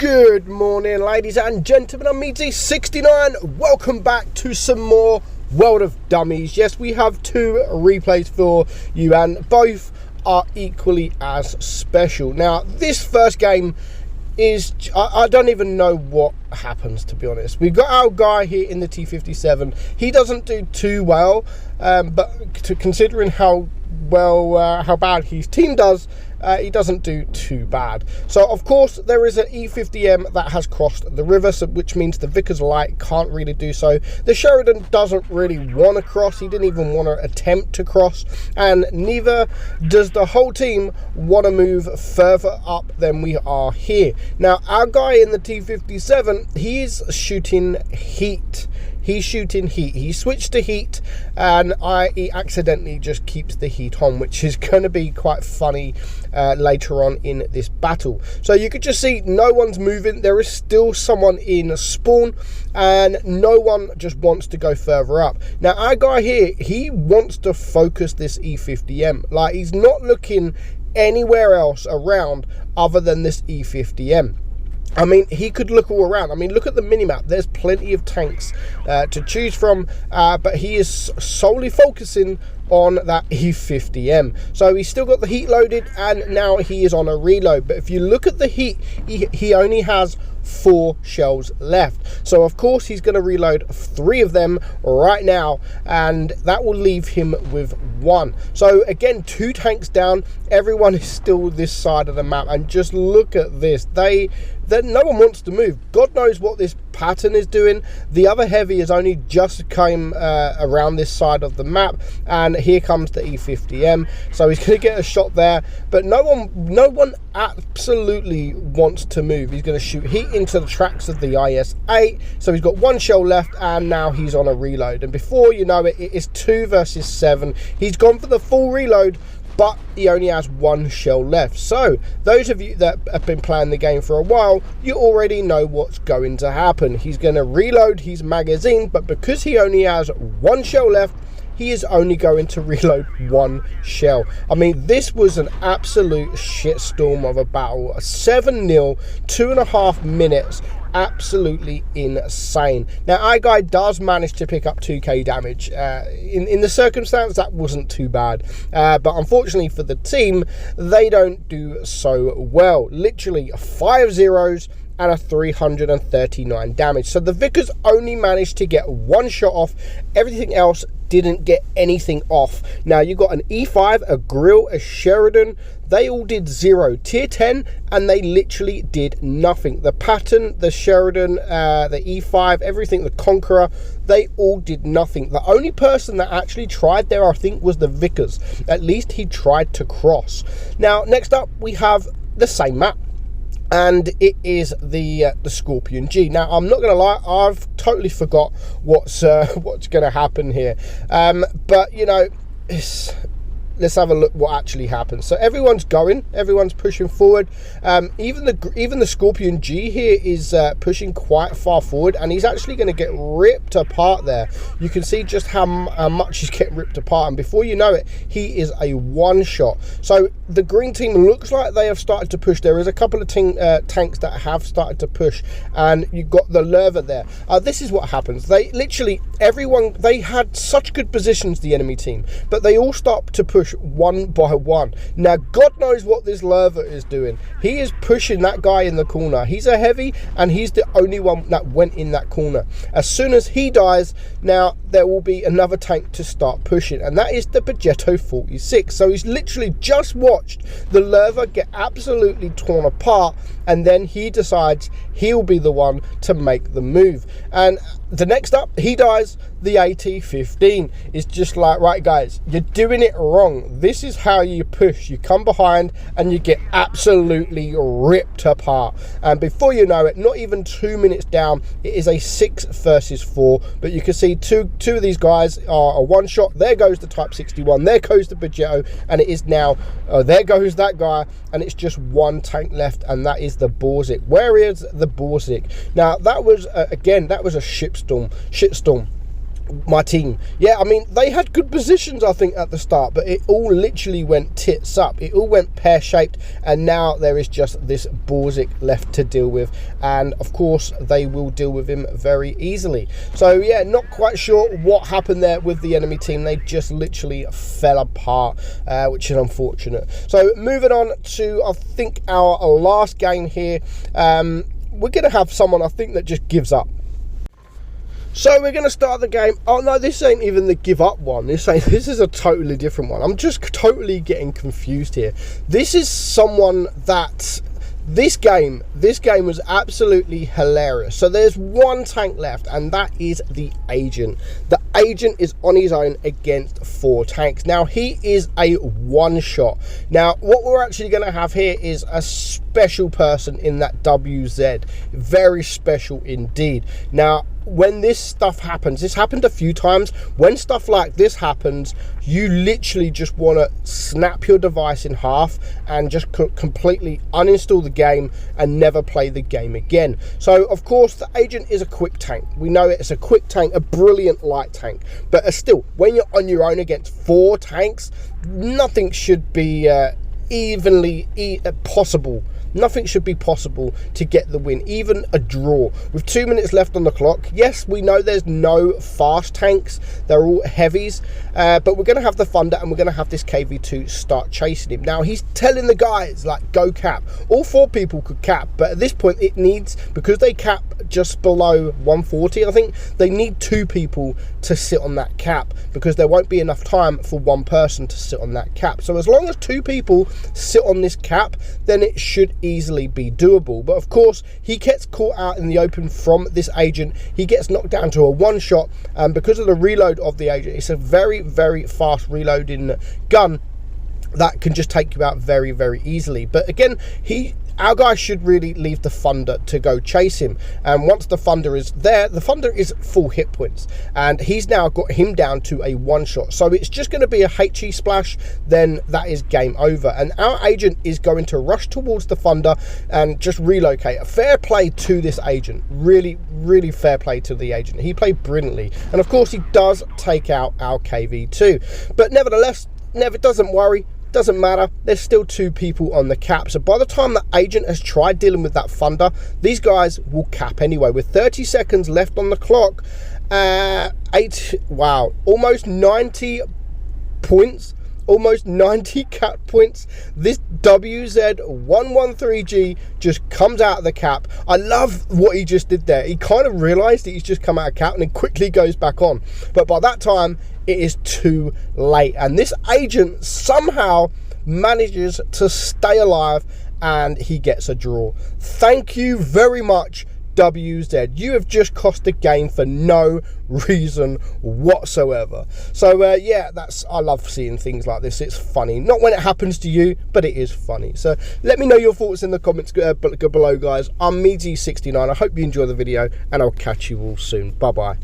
Good morning, ladies and gentlemen. I'm meadsyreplays. Welcome back to some more World of Dummies. Yes, we have two replays for you, and both are equally as special. Now, this first game is, I don't even know what happens, to be honest. We've got our guy here in the T57. He doesn't do too well, but considering how bad his team does, he doesn't do too bad. So of course there is an E50M that has crossed the river, which means the Vickers Light can't really do so. The Sheridan doesn't really want to cross. He didn't even want to attempt to cross, and neither does the whole team want to move further up than we are here. Now our guy in the T57, he is shooting heat. He's shooting heat. He switched to heat, and he accidentally just keeps the heat on, which is going to be quite funny later on in this battle. So you could just see no one's moving. There is still someone in spawn, and no one just wants to go further up. Now our guy here, he wants to focus this E50M. Like, he's not looking anywhere else around other than this E50M. I mean, he could look all around. I mean, look at the minimap. There's plenty of tanks to choose from, but he is solely focusing on that E50M. So he's still got the heat loaded, and now he is on a reload. But if you look at the heat, he only has 4 shells left. So of course he's going to reload 3 of them right now, and that will leave him with 1. So again, 2 tanks down. Everyone is still this side of the map, and just look at this. No one wants to move. God knows what this pattern is doing. The other heavy has only just came around this side of the map, and here comes the E50M. So he's going to get a shot there, but no one absolutely wants to move. He's going to shoot heat into the tracks of the IS-8. So he's got 1 shell left, and now he's on a reload. And before you know it, it is 2 versus 7. He's gone for the full reload, but he only has 1 shell left. So those of you that have been playing the game for a while, you already know what's going to happen. He's going to reload his magazine, but because he only has 1 shell left, he is only going to reload 1 shell. I mean, this was an absolute shitstorm of a battle. 7-0, 2.5 minutes. Absolutely insane. Now our guy does manage to pick up 2k damage. In the circumstance, that wasn't too bad, but unfortunately for the team, they don't do so well. Literally 5 zeros and a 339 damage. So the Vickers only managed to get 1 shot off. Everything else didn't get anything off. Now you got an E5, a Grill, a Sheridan. They all did 0. Tier 10, and they literally did nothing. The Pattern, the Sheridan, the E5, everything, the Conqueror, they all did nothing. The only person that actually tried there, I think, was the Vickers. At least he tried to cross. Now next up we have the same map, and it is the Scorpion G. Now I'm not gonna lie, I've totally forgot what's gonna happen here, but you know, let's have a look what actually happens. So everyone's pushing forward. Even the Scorpion G here is pushing quite far forward, and he's actually going to get ripped apart there. You can see just how much he's getting ripped apart, and before you know it, he is a 1 shot. So the green team looks like they have started to push. There is a couple of tanks that have started to push, and you've got the Lerva there. This is what happens. They literally, they had such good positions, the enemy team, but they all stopped to push 1 by 1. Now God knows what this Lerva is doing. He is pushing that guy in the corner. He's a heavy, and he's the only one that went in that corner. As soon as he dies, now there will be another tank to start pushing, and that is the Progetto 46. So he's literally just watched the Lerva get absolutely torn apart, and then he decides he'll be the one to make the move. And the next up, he dies. The AT-15 is just like, right guys, you're doing it wrong. This is how you push. You come behind and you get absolutely ripped apart, and before you know it, not even 2 minutes down, it is a 6 versus 4. But you can see two of these guys are a 1 shot. There goes the Type 61, there goes the Progetto, and it is now there goes that guy, and it's just 1 tank left, and that is the Borzik. Where is the Borzik? Now that was again, that was a shitstorm. My team, yeah, I mean, they had good positions, I think, at the start, but it all literally went tits up. It all went pear-shaped, and now there is just this Borzik left to deal with, and of course they will deal with him very easily. So yeah, not quite sure what happened there with the enemy team. They just literally fell apart, which is unfortunate. So moving on to, I think, our last game here, we're going to have someone, I think, that just gives up. So we're going to start the game. Oh no, this ain't even the give up one. This is a totally different one. I'm just totally getting confused here. This is someone that this game was absolutely hilarious. So there's one tank left, and that is the agent. The agent is on his own against 4 tanks. Now he is a one-shot. Now what we're actually going to have here is a special person in that WZ. Very special indeed. Now when this stuff happens, this happened a few times, when stuff like this happens, you literally just want to snap your device in half and just completely uninstall the game and never play the game again. So of course the agent is a quick tank. We know it's a quick tank, a brilliant light tank, but still, when you're on your own against 4 tanks, nothing should be possible. Nothing should be possible to get the win, even a draw. With 2 minutes left on the clock, yes, we know there's no fast tanks. They're all heavies, but we're going to have the Thunder, and we're going to have this KV2 start chasing him. Now, he's telling the guys, like, go cap. All 4 people could cap, but at this point, it needs, because they cap just below 140, I think, they need 2 people to sit on that cap, because there won't be enough time for 1 person to sit on that cap. So as long as 2 people sit on this cap, then it should easily be doable. But of course, he gets caught out in the open from this agent. He gets knocked down to a one-shot, and because of the reload of the agent, it's a very, very fast reloading gun that can just take you out very, very easily. But again, our guy should really leave the Thunder to go chase him, and once the Thunder is there, the Thunder is full hit points, and he's now got him down to a one-shot. So it's just going to be a HE splash, then that is game over, and our agent is going to rush towards the Thunder and just relocate. A fair play to this agent, really, really fair play to the agent. He played brilliantly, and of course he does take out our KV2, but nevertheless, doesn't worry. Doesn't matter, there's still 2 people on the cap. So by the time the agent has tried dealing with that Thunder, these guys will cap anyway. With 30 seconds left on the clock, almost 90 points, almost 90 cap points. This WZ113G just comes out of the cap. I love what he just did there. He kind of realized that he's just come out of cap and then quickly goes back on. But by that time, it is too late. And this agent somehow manages to stay alive, and he gets a draw. Thank you very much, WZ. You have just cost the game for no reason whatsoever. So yeah, I love seeing things like this. It's funny, not when it happens to you, but it is funny. So let me know your thoughts in the comments below, guys. I'm meadsy69. I hope you enjoy the video, and I'll catch you all soon. Bye bye.